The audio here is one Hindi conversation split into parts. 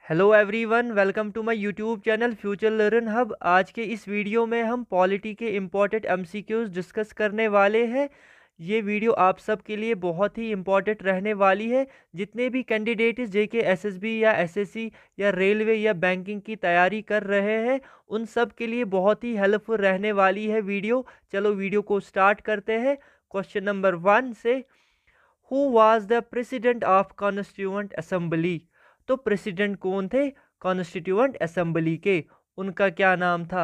Hello everyone, welcome to my YouTube channel Future Learn Hub. आज के इस वीडियो में हम पॉलिटी के इम्पोर्टेंट एमसीक्यूज डिस्कस करने वाले हैं। ये वीडियो आप सब के लिए बहुत ही इम्पोर्टेंट रहने वाली है। जितने भी कैंडिडेट जेके एसएसबी या एसएससी या रेलवे या बैंकिंग की तैयारी कर रहे हैं, उन सब के लिए बहुत ही हेल्पफुल रहने वाली है वीडियो। चलो वीडियो को स्टार्ट करते हैं क्वेश्चन नंबर 1 से। Who was the president of constituent assembly? तो प्रेसिडेंट कौन थे कॉन्स्टिट्यूएंट असेंबली के? उनका क्या नाम था?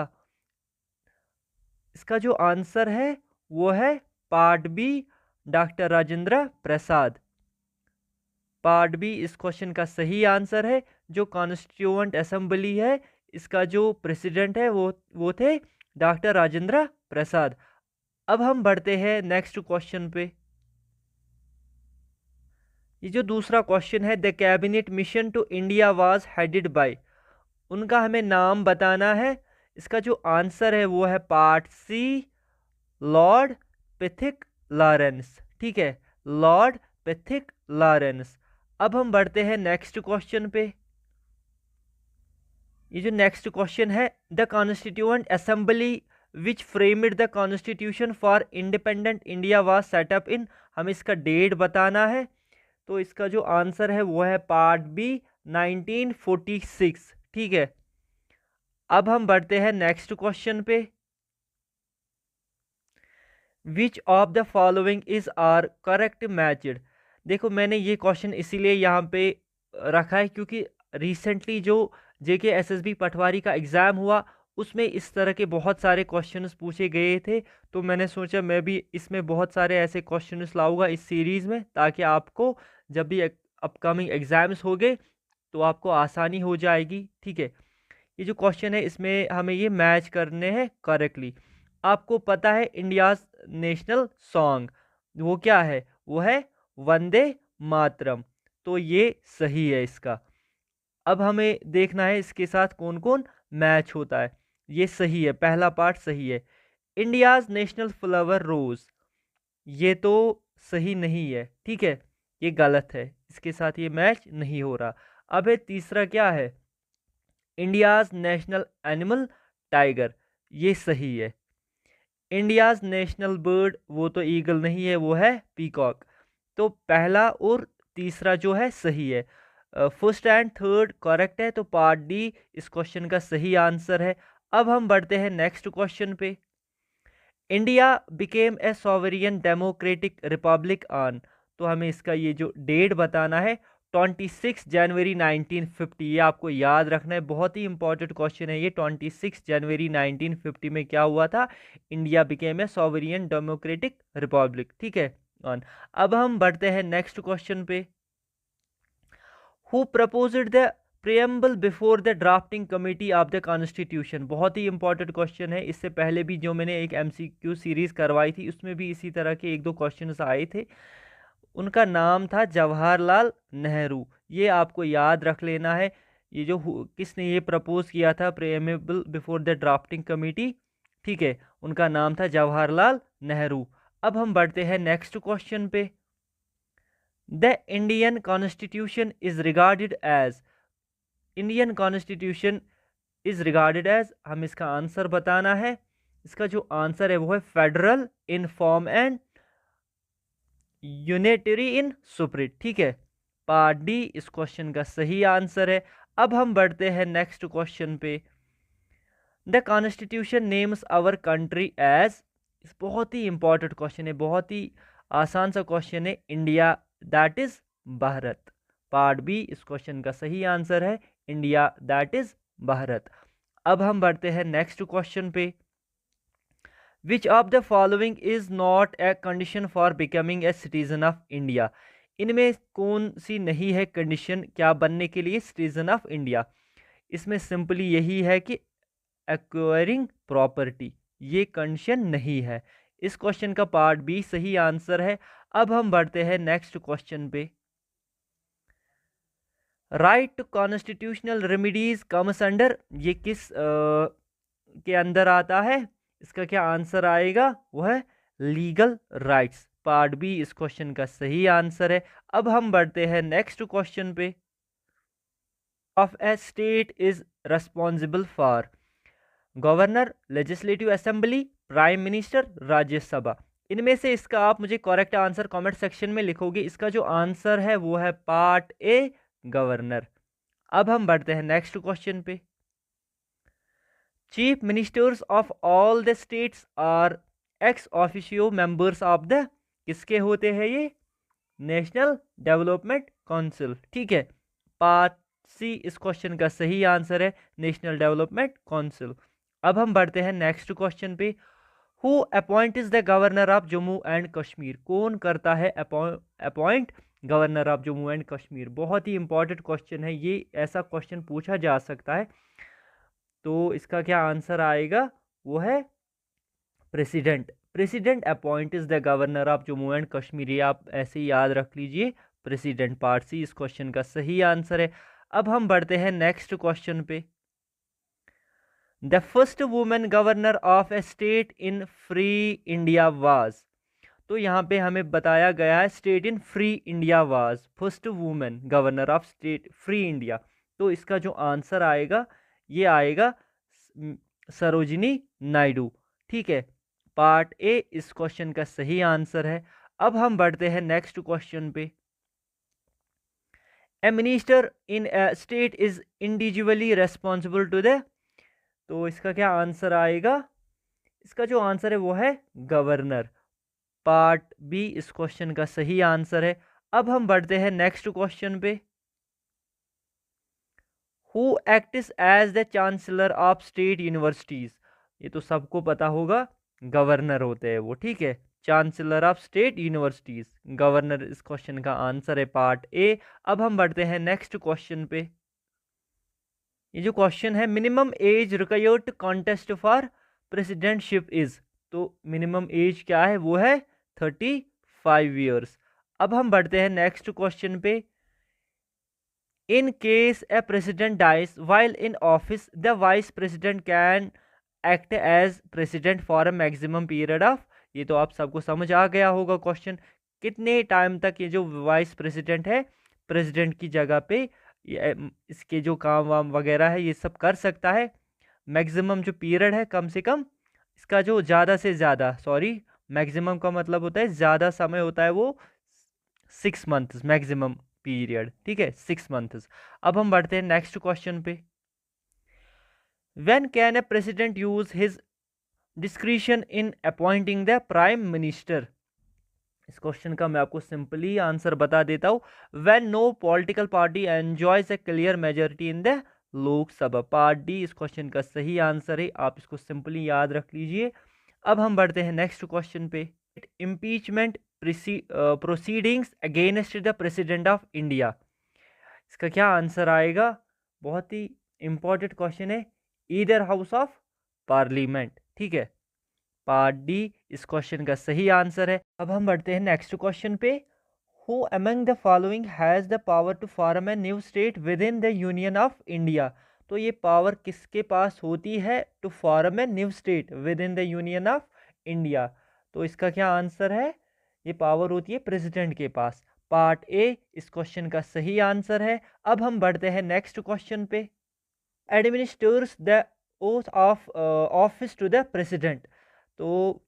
इसका जो आंसर है वो है part B, doctor Rajendra Prasad. Part B इस क्वेश्चन का सही आंसर है। जो कॉन्स्टिट्यूएंट असेंबली है, इसका जो प्रेसिडेंट है वो थे डॉक्टर राजेंद्र प्रसाद। अब हम बढ़ते हैं नेक्स्ट क्वेश्चन पे। ये जो दूसरा क्वेश्चन है, the cabinet mission to India was headed by, उनका हमें नाम बताना है। इसका जो आंसर है वो है पार्ट सी, लॉर्ड पिथिक लॉरेंस। ठीक है, लॉर्ड पिथिक लॉरेंस। अब हम बढ़ते हैं नेक्स्ट क्वेश्चन पे। ये जो नेक्स्ट क्वेश्चन है, the constituent assembly which framed the constitution for independent India was set up in, हमें इसका डेट बताना है। तो इसका जो आंसर है वो है पार्ट बी, 1946। ठीक है, अब हम बढ़ते हैं नेक्स्ट क्वेश्चन पे। Which of the following is are correct matched? देखो, मैंने ये क्वेश्चन इसीलिए यहाँ पे रखा है क्योंकि रिसेंटली जो जेके एसएसबी पटवारी का एग्ज़ाम हुआ, उसमें इस तरह के बहुत सारे क्वेश्चंस पूछे गए थे। तो मैंने सोचा मैं भी इसमें बहुत सारे ऐसे क्वेश्चंस लाऊंगा इस सीरीज़ में, ताकि आपको जब भी अपकमिंग एग्ज़ाम्स होंगे तो आपको आसानी हो जाएगी। ठीक है, ये जो क्वेश्चन है इसमें हमें ये मैच करने हैं करेक्टली। आपको पता है इंडियाज नेशनल सॉन्ग वो क्या है? वो है वंदे मातरम। तो ये सही है इसका। अब हमें देखना है इसके साथ कौन कौन मैच होता है। ये सही है, पहला पार्ट सही है। इंडियाज नेशनल फ्लावर रोज, ये तो सही नहीं है। ठीक है, ये गलत है, इसके साथ ये मैच नहीं हो रहा। अब है तीसरा, क्या है? इंडियाज नेशनल एनिमल टाइगर, ये सही है। इंडियाज नेशनल बर्ड, वो तो ईगल नहीं है, वो है पीकॉक। तो पहला और तीसरा जो है सही है। फर्स्ट एंड थर्ड करेक्ट है, तो पार्ट डी इस क्वेश्चन का सही आंसर है। अब हम बढ़ते हैं नेक्स्ट क्वेश्चन पे। India became a sovereign democratic republic on, तो हमें इसका ये जो डेट बताना है 26 जनवरी 1950। ये आपको याद रखना है, बहुत ही इंपॉर्टेंट क्वेश्चन है ये। 26 जनवरी 1950 में क्या हुआ था? India became a sovereign democratic republic. ठीक है, ऑन। अब हम बढ़ते हैं नेक्स्ट क्वेश्चन पे। Who proposed the preamble before the drafting committee of the constitution? बहुत ही इंपॉर्टेंट क्वेश्चन है। इससे पहले भी जो मैंने एक एमसीक्यू सीरीज करवाई थी, उसमें भी इसी तरह के एक दो क्वेश्चंस आए थे। उनका नाम था जवाहरलाल नेहरू। ये आपको याद रख लेना है। ये जो किसने ये प्रपोज किया था preamble before the drafting committee? ठीक है, उनका नाम था जवाहरलाल नेहरू। अब हम बढ़ते हैं नेक्स्ट क्वेश्चन पे। The Indian constitution is regarded as, Indian constitution is regarded as, हम इसका आंसर बताना है। इसका जो आंसर है वो है federal in form and unitary in spirit. ठीक है, पार्ट डी इस क्वेश्चन का सही आंसर है। अब हम बढ़ते हैं नेक्स्ट क्वेश्चन पे। The constitution names our country as, बहुत ही इंपॉर्टेंट क्वेश्चन है, बहुत ही आसान सा क्वेश्चन है। India that is Bharat. Part B इस क्वेश्चन का सही आंसर है, इंडिया दैट इज भारत। अब हम बढ़ते हैं नेक्स्ट क्वेश्चन पे। Which of the following is not a condition for becoming a citizen of India? इनमें कौन सी नहीं है कंडीशन क्या बनने के लिए सिटीजन ऑफ इंडिया? इसमें सिंपली यही है कि एक्वायरिंग प्रॉपर्टी, ये कंडीशन नहीं है। इस क्वेश्चन का पार्ट बी सही आंसर है। अब हम बढ़ते हैं नेक्स्ट क्वेश्चन पे। Right to constitutional remedies comes under, ये किस के अंदर आता है? इसका क्या आंसर आएगा? वो है लीगल राइट्स। पार्ट बी इस क्वेश्चन का सही आंसर है। अब हम बढ़ते हैं नेक्स्ट क्वेश्चन पे। Of A state is responsible for? Governor, legislative assembly, prime minister, Rajya Sabha. इनमें से इसका आप मुझे करेक्ट आंसर कमेंट सेक्शन में लिखोगे। इसका जो आंसर है वो है पार्ट ए, गवर्नर। अब हम बढ़ते हैं नेक्स्ट क्वेश्चन पे। Chief ministers of all the states are ex officio members of the, किसके होते हैं ये? National development council. ठीक है, पार्ट सी इस क्वेश्चन का सही आंसर है, नेशनल डेवलपमेंट काउंसिल। अब हम बढ़ते हैं नेक्स्ट क्वेश्चन पे। Who appoints the governor of Jammu and Kashmir? कौन करता है appoint governor of Jammu and Kashmir? बहुत ही इंपॉर्टेंट क्वेश्चन है ये, ऐसा क्वेश्चन पूछा जा सकता है। तो इसका क्या आंसर आएगा? वो है president. President appoints the governor of Jammu and Kashmir, ये आप ऐसे ही याद रख लीजिए, प्रेसिडेंट। पार्ट सी इस क्वेश्चन का सही आंसर है। अब हम बढ़ते हैं नेक्स्ट क्वेश्चन पे। The first women governor of A state in free India was? तो यहाँ पे हमें बताया गया है state in free India was first women governor of state free India. तो इसका जो आंसर आएगा ये आएगा सरोजिनी नायडू। ठीक है, पार्ट ए इस क्वेश्चन का सही आंसर है। अब हम बढ़ते हैं नेक्स्ट क्वेश्चन पे। A minister in a state is individually responsible to the, तो इसका क्या आंसर आएगा? इसका जो आंसर है वो है गवर्नर। पार्ट बी इस क्वेश्चन का सही आंसर है। अब हम बढ़ते हैं नेक्स्ट क्वेश्चन पे। Who acts as the chancellor of state universities? ये तो सबको पता होगा, गवर्नर होते हैं वो। ठीक है, chancellor of state universities, governor इस क्वेश्चन का आंसर है, पार्ट ए। अब हम बढ़ते हैं नेक्स्ट क्वेश्चन पे। ये जो क्वेश्चन है, minimum age required to contest for presidentship is? तो मिनिमम एज क्या है? वो है 35 ईयर्स। अब हम बढ़ते हैं नेक्स्ट क्वेश्चन पे। In case a president dies while in office the vice president can act as president for a maximum period of, ये तो आप सबको समझ आ गया होगा क्वेश्चन। कितने टाइम तक ये जो वाइस प्रेसिडेंट है प्रेसिडेंट की जगह पे इसके जो काम वाम वगैरह है ये सब कर सकता है? मैक्सिमम जो पीरियड है, कम से कम इसका जो ज़्यादा से ज़्यादा, सॉरी मैक्सिमम का मतलब होता है ज़्यादा समय होता है, वो 6 मंथ्स मैक्सिमम पीरियड। ठीक है, 6 मंथ्स। अब हम बढ़ते हैं नेक्स्ट क्वेश्चन पे। When can a president use his discretion in appointing the prime minister? इस क्वेश्चन का मैं आपको सिंपली आंसर बता देता हूँ। When no political party enjoys a clear majority in the Lok Sabha. Part D इस क्वेश्चन का सही आंसर है, आप इसको सिंपली याद रख लीजिए। अब हम बढ़ते हैं नेक्स्ट क्वेश्चन पे। Impeachment proceedings against the president of India, इसका क्या आंसर आएगा? बहुत ही इंपॉर्टेंट क्वेश्चन है, ईदर हाउस ऑफ पार्लियामेंट। ठीक है, पार्ट डी इस क्वेश्चन का सही आंसर है। अब हम बढ़ते हैं नेक्स्ट क्वेश्चन पे। Who among the following has the power to form a new state within the union of India? तो ये पावर किसके पास होती है to form a new state within the union of India? तो इसका क्या आंसर है? ये पावर होती है प्रेसिडेंट के पास। पार्ट ए इस क्वेश्चन का सही आंसर है। अब हम बढ़ते हैं नेक्स्ट क्वेश्चन पे। Administers the oath of office to the president, तो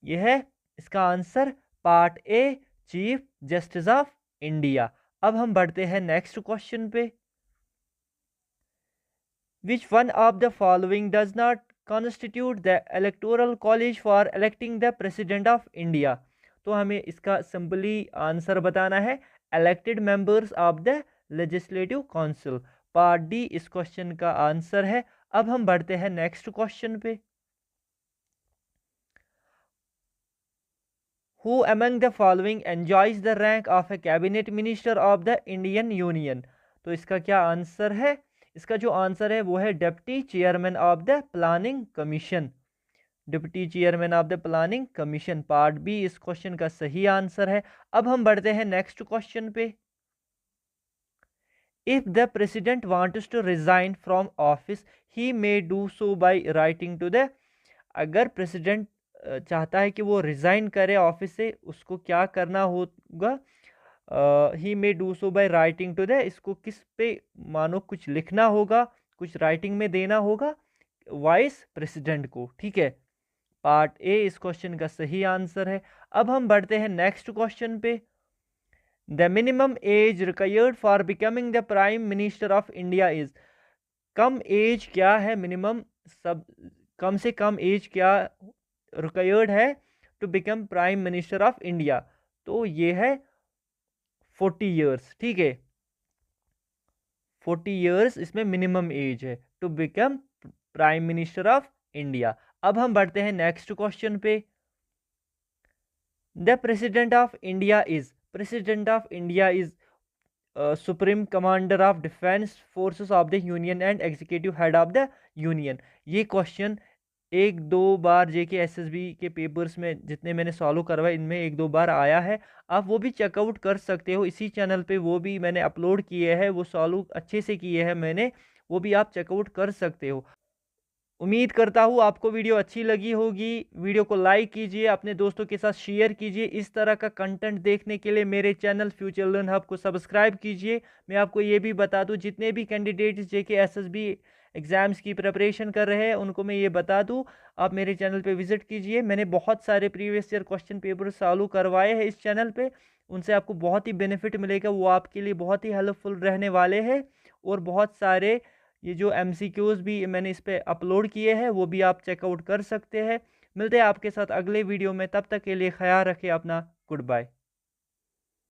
यह है इसका answer, part A chief justice of India. अब हम बढ़ते हैं नेक्स्ट क्वेश्चन पे। Which one of the following does not constitute the electoral college for electing the president of India? तो हमें इसका सिंपली आंसर बताना है, elected members of the legislative council. Part D इस क्वेश्चन का आंसर है। अब हम बढ़ते हैं नेक्स्ट क्वेश्चन पे। Who among the following enjoys the rank of A cabinet minister of the Indian union? तो इसका क्या आंसर है? इसका जो आंसर है वो है deputy chairman of the planning commission. Deputy chairman of the planning commission, part B इस क्वेश्चन का सही आंसर है। अब हम बढ़ते हैं नेक्स्ट क्वेश्चन पे। If the president wants to resign from office he may do so by writing to the, अगर प्रेसिडेंट चाहता है कि वो रिजाइन करे ऑफिस से, उसको क्या करना होगा? He may do so by writing to the, इसको किस पे मानो कुछ लिखना होगा, कुछ राइटिंग में देना होगा वाइस प्रेसिडेंट को, ठीक है। पार्ट ए इस क्वेश्चन का सही आंसर है। अब हम बढ़ते हैं नेक्स्ट क्वेश्चन पे। The minimum age required for becoming the prime minister of India is, कम एज क्या है मिनिमम, सब कम से कम एज क्या रिक्वायर्ड है to become prime minister of India, तो ये है 40 ईयर्स, ठीक है। 40 ईयर्स इसमें मिनिमम एज है to become prime minister of India. अब हम बढ़ते हैं नेक्स्ट क्वेश्चन पे। The president of India is, president of India is supreme commander of defence forces of the union and executive head of the union. ये क्वेश्चन एक दो बार जेके एसएसबी के पेपर्स में जितने मैंने सॉल्व करवाए इनमें एक दो बार आया है, आप वो भी चेकआउट कर सकते हो इसी चैनल पे, वो भी मैंने अपलोड किए हैं, वो सॉल्व अच्छे से किए हैं मैंने, वो भी आप चेकआउट कर सकते हो। उम्मीद करता हूँ आपको वीडियो अच्छी लगी होगी। वीडियो को लाइक कीजिए, अपने दोस्तों के साथ शेयर कीजिए। इस तरह का कंटेंट देखने के लिए मेरे चैनल फ्यूचर लर्न हब को सब्सक्राइब कीजिए। मैं आपको ये भी बता दूँ, जितने भी कैंडिडेट्स जेके एसएसबी एग्ज़ाम्स की प्रिपरेशन कर रहे हैं उनको मैं ये बता दूँ, आप मेरे चैनल पे विज़िट कीजिए। मैंने बहुत सारे previous year question paper solve करवाए हैं इस चैनल पे, उनसे आपको बहुत ही बेनिफिट मिलेगा, वो आपके लिए बहुत ही हेल्पफुल रहने वाले हैं। और बहुत सारे ये जो एमसीक्यूज़ भी मैंने इस पे अपलोड किए हैं वो भी आप चेकआउट कर सकते हैं। मिलते हैं आपके साथ अगले वीडियो में, तब तक के लिए ख्याल रखें अपना। Good bye.